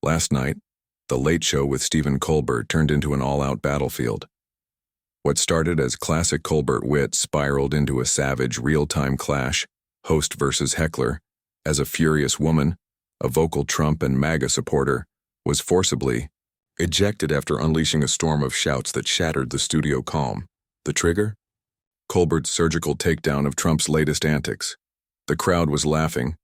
Last night, The Late Show with Stephen Colbert turned into an all-out battlefield. What started as classic Colbert wit spiraled into a savage, real-time clash, host versus heckler, as a furious woman, a vocal Trump and MAGA supporter, was forcibly ejected after unleashing a storm of shouts that shattered the studio calm. The trigger? Colbert's surgical takedown of Trump's latest antics. The crowd was laughing,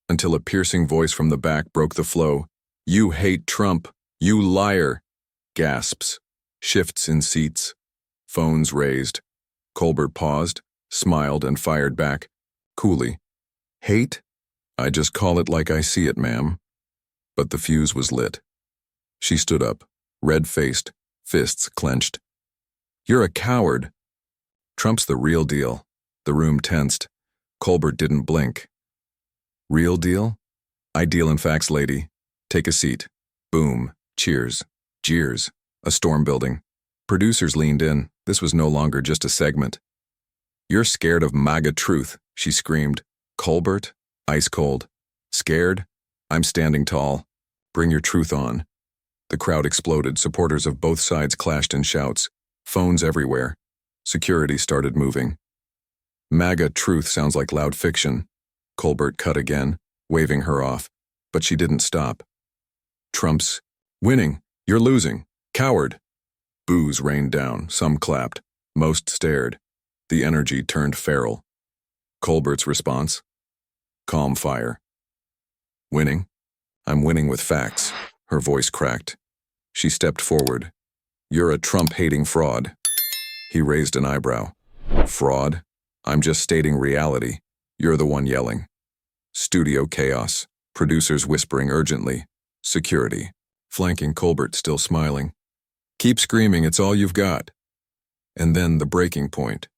until a piercing voice from the back broke the flow. "You hate Trump, you liar!" Gasps, shifts in seats, phones raised. Colbert paused, smiled, and fired back, coolly. "Hate? I just call it like I see it, ma'am." But the fuse was lit. She stood up, red-faced, fists clenched. "You're a coward." "Trump's the real deal." The room tensed. Colbert didn't blink. "Real deal? I deal in facts, lady. Take a seat." Boom, cheers, jeers, a storm building. Producers leaned in. This was no longer just a segment. "You're scared of MAGA truth," she screamed. Colbert, ice cold. "Scared? I'm standing tall. Bring your truth on." The crowd exploded. Supporters of both sides clashed in shouts. Phones everywhere. Security started moving. "MAGA truth sounds like loud fiction." Colbert cut again, waving her off, but she didn't stop. "Trump's winning. You're losing. Coward." Boos rained down. Some clapped. Most stared. The energy turned feral. Colbert's response? Calm fire. "Winning? I'm winning with facts." Her voice cracked. She stepped forward. "You're a Trump-hating fraud." He raised an eyebrow. "Fraud? I'm just stating reality. You're the one yelling." Studio chaos. Producers whispering urgently. Security. Flanking Colbert, still smiling. "Keep screaming, it's all you've got." And then the breaking point.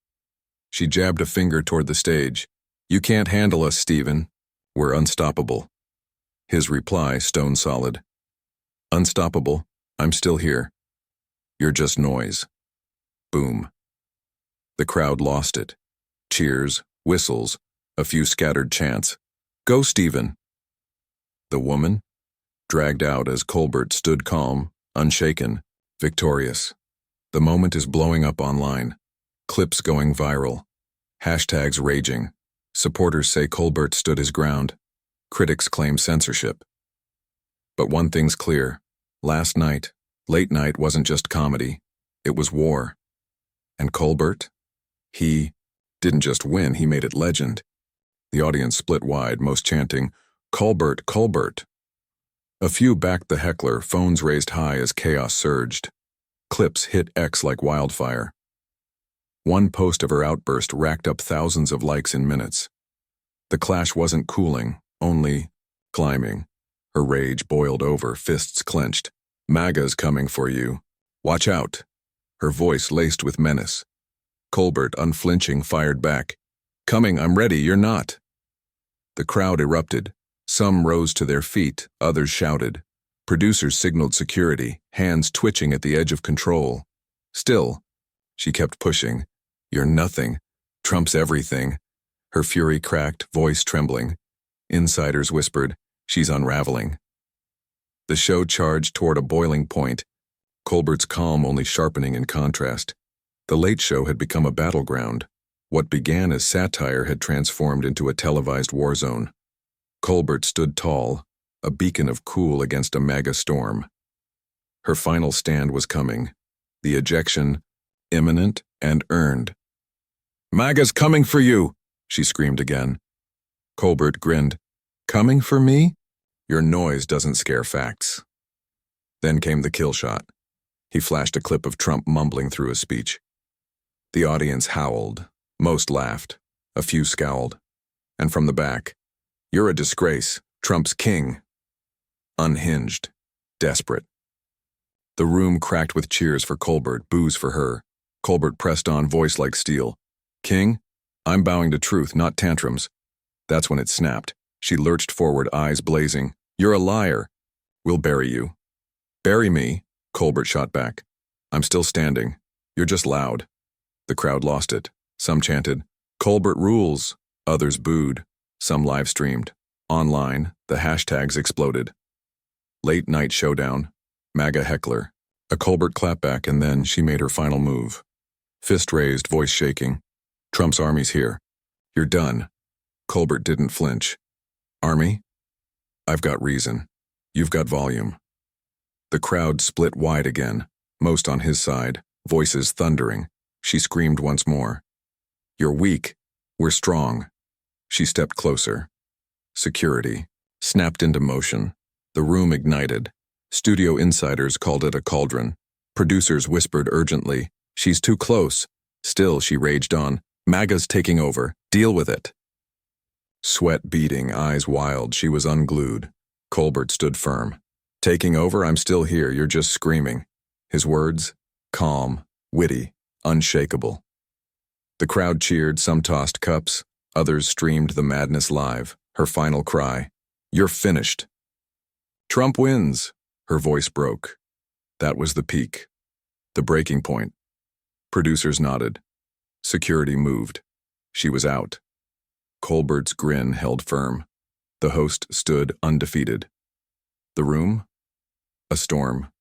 She jabbed a finger toward the stage. "You can't handle us, Stephen. We're unstoppable." His reply, stone solid. "Unstoppable? I'm still here. You're just noise." Boom. The crowd lost it. Cheers, whistles, a few scattered chants. "Go, Stephen." The woman? Dragged out as Colbert stood calm, unshaken, victorious. The moment is blowing up online. Clips going viral. Hashtags raging. Supporters say Colbert stood his ground. Critics claim censorship. But one thing's clear. Last night, late night wasn't just comedy. It was war. And Colbert? He didn't just win, he made it legend. The audience split wide, most chanting, "Colbert, Colbert." A few backed the heckler, phones raised high as chaos surged. Clips hit X like wildfire. One post of her outburst racked up thousands of likes in minutes. The clash wasn't cooling, only climbing. Her rage boiled over, fists clenched. "MAGA's coming for you. Watch out." Her voice laced with menace. Colbert, unflinching, fired back. "Coming, I'm ready, you're not." The crowd erupted. Some rose to their feet, others shouted. Producers signaled security, hands twitching at the edge of control. Still, she kept pushing. "You're nothing. Trump's everything." Her fury cracked, voice trembling. Insiders whispered, "She's unraveling." The show charged toward a boiling point, Colbert's calm only sharpening in contrast. The Late Show had become a battleground. What began as satire had transformed into a televised war zone. Colbert stood tall, a beacon of cool against a MAGA storm. Her final stand was coming. The ejection, imminent and earned. "MAGA's coming for you!" she screamed again. Colbert grinned. "Coming for me? Your noise doesn't scare facts." Then came the kill shot. He flashed a clip of Trump mumbling through a speech. The audience howled. Most laughed. A few scowled. And from the back, "You're a disgrace. Trump's king." Unhinged. Desperate. The room cracked with cheers for Colbert, boos for her. Colbert pressed on, voice like steel. "King? I'm bowing to truth, not tantrums." That's when it snapped. She lurched forward, eyes blazing. "You're a liar. We'll bury you." "Bury me?" Colbert shot back. "I'm still standing. You're just loud." The crowd lost it. Some chanted, "Colbert rules." Others booed. Some live-streamed. Online, the hashtags exploded. Late night showdown. MAGA Heckler. A Colbert clapback, and then she made her final move. Fist raised, voice shaking. Trump's army's here. You're done. Colbert didn't flinch. Army? I've got reason. You've got volume. The crowd split wide again, most on his side, voices thundering. She screamed once more. You're weak. We're strong. She stepped closer. Security snapped into motion. The room ignited. Studio insiders called it a cauldron. Producers whispered urgently, "She's too close." Still, she raged on. "MAGA's taking over. Deal with it." Sweat beading, eyes wild, she was unglued. Colbert stood firm. "Taking over? I'm still here. You're just screaming." His words? Calm, witty, unshakable. The crowd cheered, some tossed cups, others streamed the madness live. Her final cry, "You're finished." "Trump wins." Her voice broke. That was the peak. The breaking point. Producers nodded. Security moved. She was out. Colbert's grin held firm. The host stood undefeated. The room? A storm.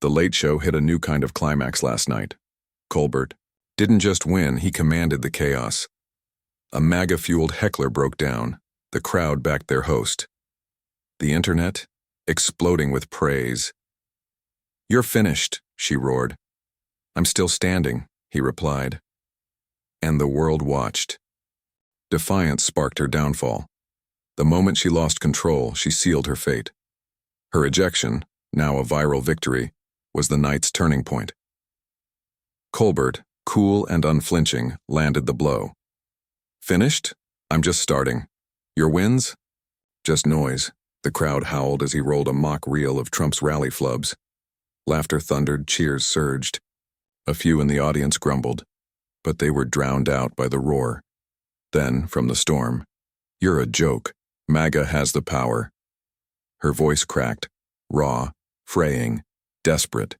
The Late Show hit a new kind of climax last night. Colbert didn't just win, he commanded the chaos. A MAGA-fueled heckler broke down. The crowd backed their host. The internet? Exploding with praise. "You're finished," she roared. "I'm still standing," he replied. And the world watched. Defiance sparked her downfall. The moment she lost control, she sealed her fate. Her ejection, now a viral victory, was the night's turning point. Colbert, cool and unflinching, landed the blow. "Finished? I'm just starting. Your wins? Just noise." The crowd howled as he rolled a mock reel of Trump's rally flubs. Laughter thundered, cheers surged. A few in the audience grumbled, but they were drowned out by the roar. Then, from the storm, "You're a joke. MAGA has the power." Her voice cracked, raw, fraying, desperate.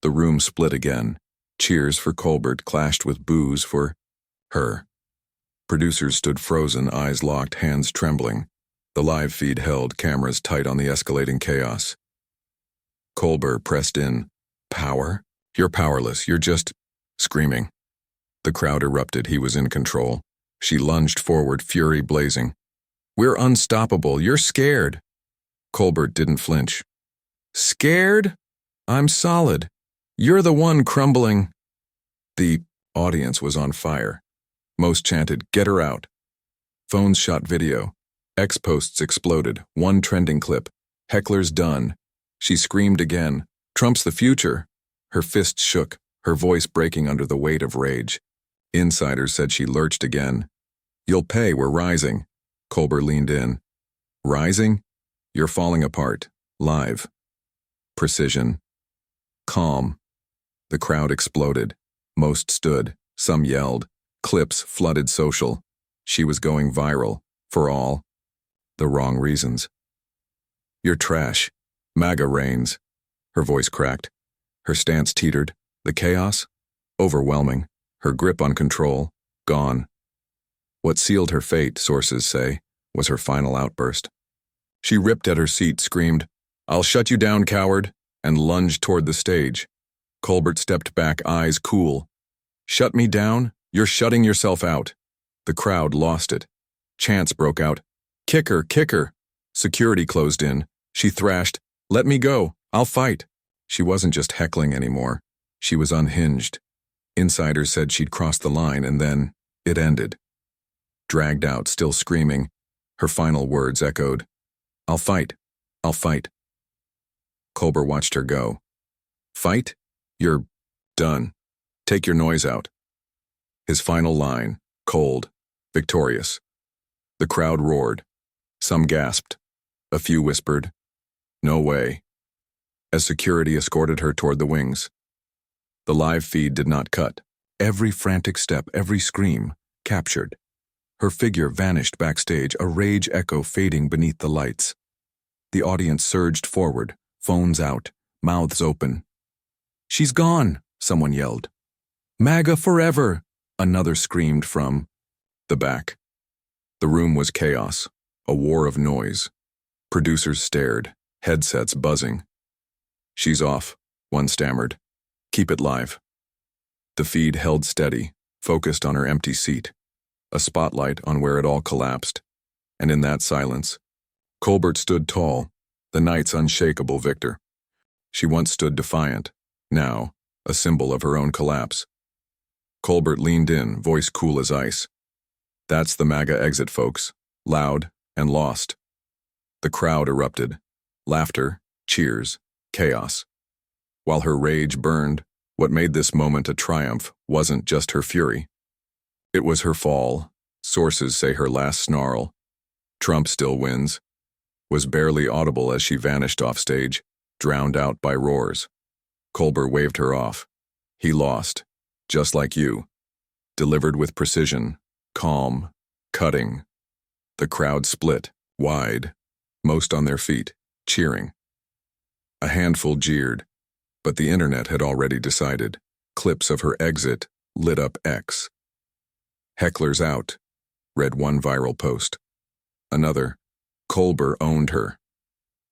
The room split again. Cheers for Colbert clashed with boos for her. Producers stood frozen, eyes locked, hands trembling. The live feed held, cameras tight on the escalating chaos. Colbert pressed in. "Power? You're powerless. You're just..." Screaming. The crowd erupted. He was in control. She lunged forward, fury blazing. "We're unstoppable. You're scared." Colbert didn't flinch. "Scared? I'm solid. You're the one crumbling." The audience was on fire. Most chanted, "Get her out." Phones shot video. X posts exploded. One trending clip. "Heckler's done." She screamed again. "Trump's the future." Her fists shook, her voice breaking under the weight of rage. Insiders said she lurched again. "You'll pay, we're rising." Colbert leaned in. "Rising? You're falling apart. Live." Precision. Calm. The crowd exploded. Most stood. Some yelled. Clips flooded social. She was going viral. For all the wrong reasons. "You're trash. MAGA reigns." Her voice cracked. Her stance teetered. The chaos? Overwhelming. Her grip on control? Gone. What sealed her fate, sources say, was her final outburst. She ripped at her seat, screamed, "I'll shut you down, coward," and lunged toward the stage. Colbert stepped back, eyes cool. "Shut me down? You're shutting yourself out." The crowd lost it. Chants broke out. "Kick her, kick her." Security closed in. She thrashed, "Let me go. I'll fight." She wasn't just heckling anymore. She was unhinged. Insiders said she'd crossed the line, and then it ended. Dragged out, still screaming, her final words echoed, "I'll fight. I'll fight." Colbert watched her go. "Fight? You're done. Take your noise out." His final line, cold, victorious. The crowd roared. Some gasped. A few whispered, "No way," as security escorted her toward the wings. The live feed did not cut. Every frantic step, every scream, captured. Her figure vanished backstage, a rage echo fading beneath the lights. The audience surged forward, phones out, mouths open. "She's gone," someone yelled. "MAGA forever," another screamed from the back. The room was chaos, a war of noise. Producers stared. headsets buzzing. "She's off," one stammered. "Keep it live." The feed held steady, focused on her empty seat, a spotlight on where it all collapsed. And in that silence, Colbert stood tall, the night's unshakable victor. She once stood defiant, now a symbol of her own collapse. Colbert leaned in, voice cool as ice. "That's the MAGA exit, folks. Loud and lost." The crowd erupted. Laughter, cheers, chaos. While her rage burned, what made this moment a triumph wasn't just her fury. It was her fall. Sources say her last snarl, "Trump still wins," was barely audible as she vanished off stage, drowned out by roars. Colbert waved her off. "He lost, just like you." Delivered with precision, calm, cutting. The crowd split, wide, most on their feet, cheering. A handful jeered, but the internet had already decided. Clips of her exit lit up X. "Heckler's out," read one viral post. Another, "Colbert owned her."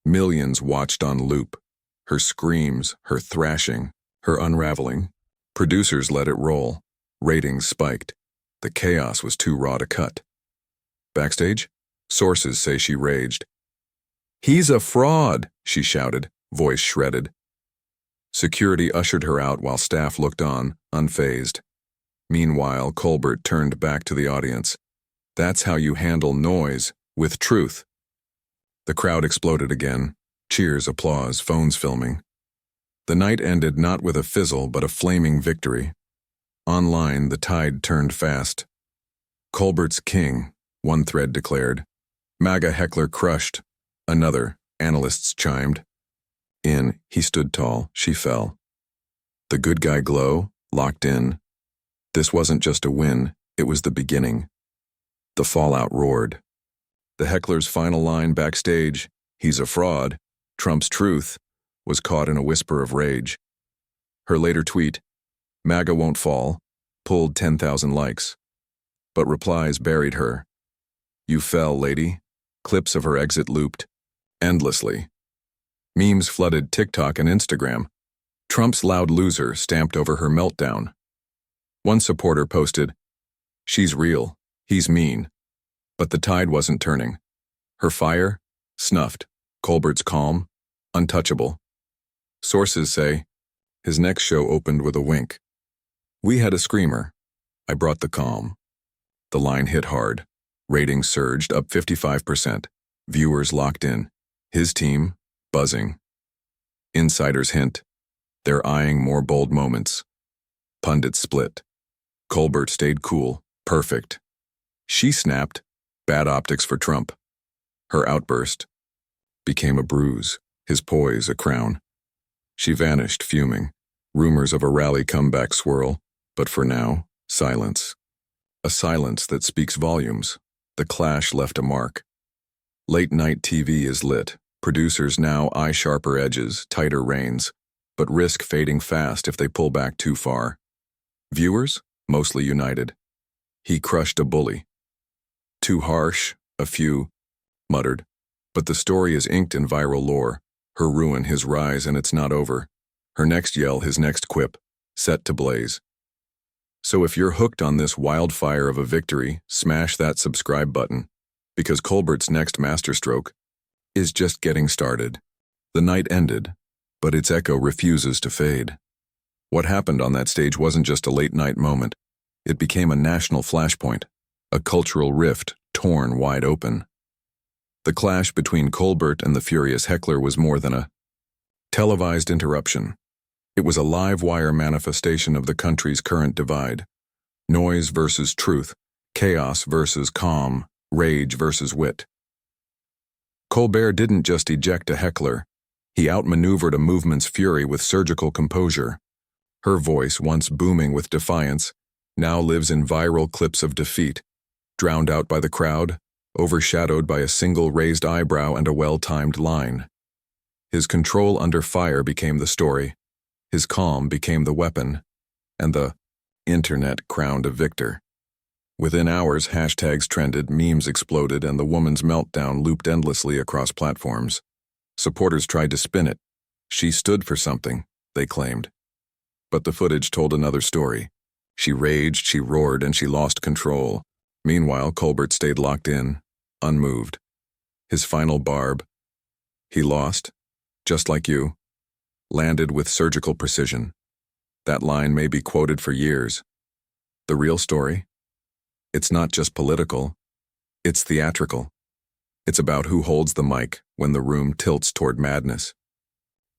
Millions watched on loop. Her screams, her thrashing, her unraveling. Producers let it roll. Ratings spiked. The chaos was too raw to cut. Backstage, sources say she raged. "He's a fraud," she shouted, voice shredded. Security ushered her out while staff looked on, unfazed. Meanwhile, Colbert turned back to the audience. "That's how you handle noise, with truth." The crowd exploded again. Cheers, applause, phones filming. The night ended not with a fizzle, but a flaming victory. Online, the tide turned fast. "Colbert's king," one thread declared. "MAGA Heckler crushed," another, analysts chimed. He stood tall, she fell. The good guy glow, locked in. This wasn't just a win, it was the beginning. The fallout roared. The Heckler's final line backstage, "He's a fraud, Trump's truth," was caught in a whisper of rage. Her later tweet, "MAGA won't fall," pulled 10,000 likes. But replies buried her. "You fell, lady." Clips of her exit looped endlessly. Memes flooded TikTok and Instagram. Trump's loud loser stamped over her meltdown. One supporter posted, "She's real, he's mean." But the tide wasn't turning. Her fire? Snuffed. Colbert's calm? Untouchable. Sources say, his next show opened with a wink. "We had a screamer. I brought the calm." The line hit hard. Ratings surged, up 55%. Viewers locked in. His team, buzzing. Insiders hint, they're eyeing more bold moments. Pundits split. Colbert stayed cool, perfect. She snapped, bad optics for Trump. Her outburst became a bruise, his poise a crown. She vanished, fuming. Rumors of a rally comeback swirl, but for now, silence. A silence that speaks volumes. The clash left a mark. Late-night TV is lit. Producers now eye sharper edges, tighter reins, but risk fading fast if they pull back too far. Viewers, mostly united. He crushed a bully. Too harsh, a few muttered. But the story is inked in viral lore. Her ruin, his rise, and it's not over. Her next yell, his next quip, set to blaze. So if you're hooked on this wildfire of a victory, smash that subscribe button, because Colbert's next masterstroke is just getting started. The night ended, but its echo refuses to fade. What happened on that stage wasn't just a late-night moment. It became a national flashpoint, a cultural rift torn wide open. The clash between Colbert and the furious Heckler was more than a televised interruption. It was a live-wire manifestation of the country's current divide. Noise versus truth, chaos versus calm, rage versus wit. Colbert didn't just eject a Heckler. He outmaneuvered a movement's fury with surgical composure. Her voice, once booming with defiance, now lives in viral clips of defeat, drowned out by the crowd, overshadowed by a single raised eyebrow and a well-timed line. His control under fire became the story. His calm became the weapon, and the internet crowned a victor. Within hours, hashtags trended, memes exploded, and the woman's meltdown looped endlessly across platforms. Supporters tried to spin it. She stood for something, they claimed. But the footage told another story. She raged, she roared, and she lost control. Meanwhile, Colbert stayed locked in, unmoved. His final barb, he lost, just like you, landed with surgical precision. That line may be quoted for years. The real story? It's not just political, it's theatrical. It's about who holds the mic when the room tilts toward madness.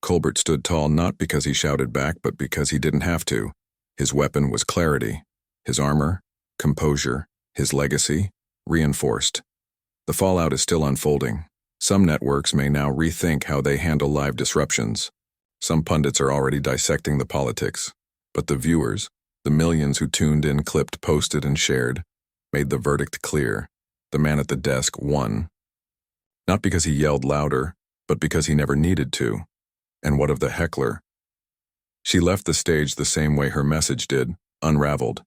Colbert stood tall not because he shouted back, but because he didn't have to. His weapon was clarity, his armor, composure, his legacy, reinforced. The fallout is still unfolding. Some networks may now rethink how they handle live disruptions. Some pundits are already dissecting the politics. But the viewers, the millions who tuned in, clipped, posted, and shared, made the verdict clear. The man at the desk won. Not because he yelled louder, but because he never needed to. And what of the heckler? She left the stage the same way her message did, unraveled.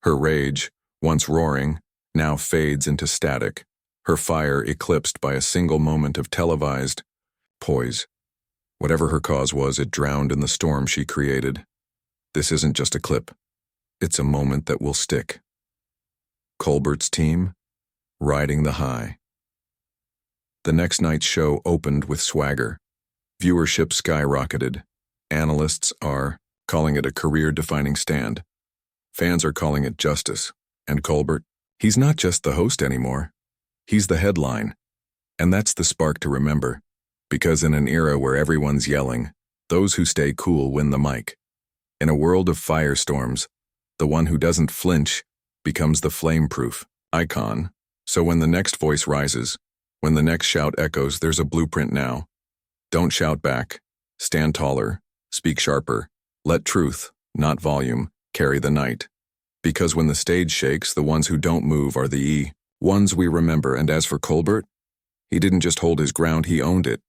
Her rage, once roaring, now fades into static, her fire eclipsed by a single moment of televised poise. Whatever her cause was, it drowned in the storm she created. This isn't just a clip. It's a moment that will stick. Colbert's team, riding the high. The next night's show opened with swagger. Viewership skyrocketed. Analysts are calling it a career-defining stand. Fans are calling it justice. And Colbert, he's not just the host anymore. He's the headline. And that's the spark to remember. Because in an era where everyone's yelling, those who stay cool win the mic. In a world of firestorms, the one who doesn't flinch becomes the flame-proof icon. So when the next voice rises, when the next shout echoes, there's a blueprint now. Don't shout back. Stand taller. Speak sharper. Let truth, not volume, carry the night. Because when the stage shakes, the ones who don't move are the ones we remember. And as for Colbert, he didn't just hold his ground, he owned it.